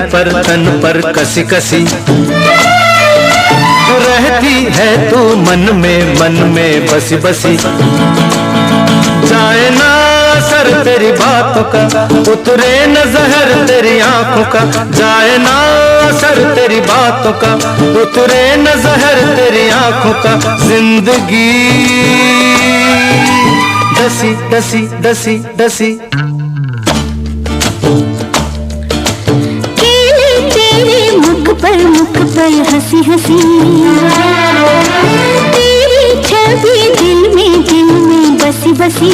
तन पर कसी कसी रहती है तू मन में बसी बसी। जाए ना असर तेरी बातों का, उतरे न जहर तेरी आंखों का। जाए ना असर तेरी बातों का, उतरे न जहर तेरी आंखों का। जिंदगी दसी दसी दसी दसी। केले तेरे मुख पर हंसी हंसी, तेरी छवि दिल में बसी बसी।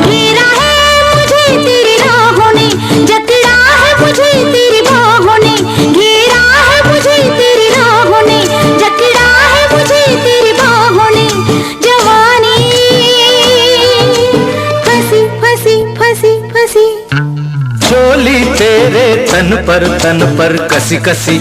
घेरा है मुझे तेरी राहों ने, जकड़ा है मुझे तेरी बाहों ने। घेरा है मुझे तेरी राहों ने, जकड़ा है मुझे तेरी बाहों ने। जवानी फंसी फंसी फंसी फंसी। चोली तेरे तन पर कसी कसी।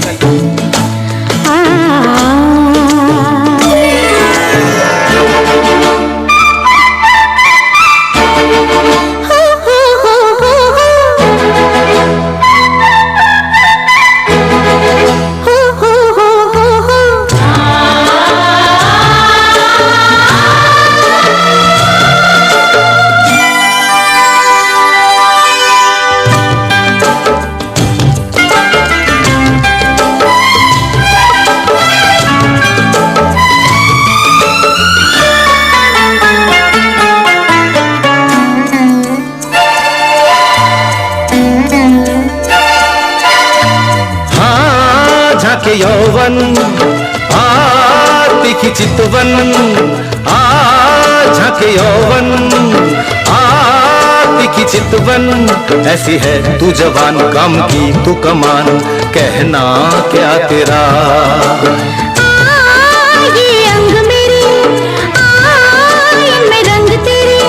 के यौवन तीखी चितवन, झाके यौवन तीखी चितवन। ऐसी है तू जवान, काम की तू कमान, कहना क्या तेरा। ये अंग मेरे, इनमें रंग तेरे।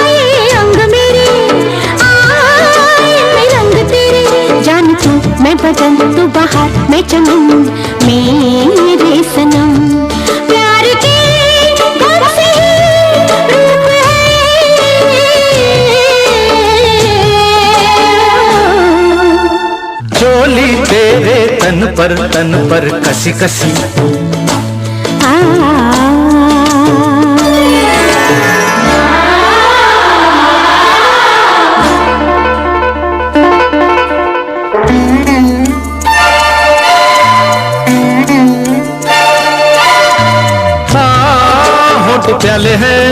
ये अंग मेरे, इनमें रंग तेरे। जान तू मैं बदन, तू बाहर मैं चमन, मेरे सनम। प्यार के गम से रूप है। चोली तेरे तन पर कसी कसी। प्याले हैं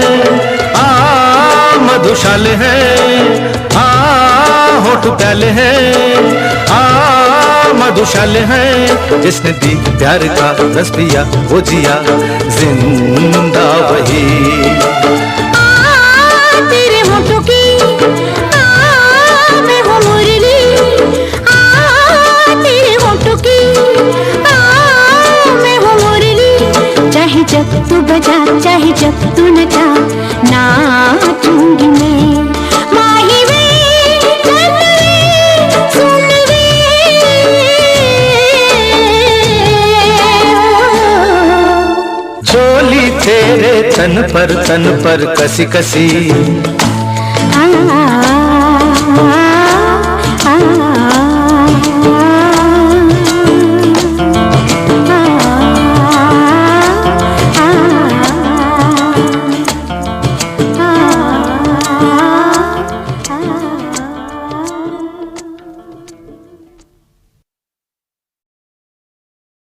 मधुशाले हैं, होठ प्याले हैं मधुशाले हैं। जिसने दी प्यार का रस पिया वो जिया जिंदा वही। तेरे होठों की मैं हूँ मुरली, तेरे होठों की मैं हूँ मुरली। चाहे जब तू बजा, चाहे जब तू नचा, नाचूंगी मैं। माही वे चल वे सुन वे। चोली तेरे तन पर कसी कसी।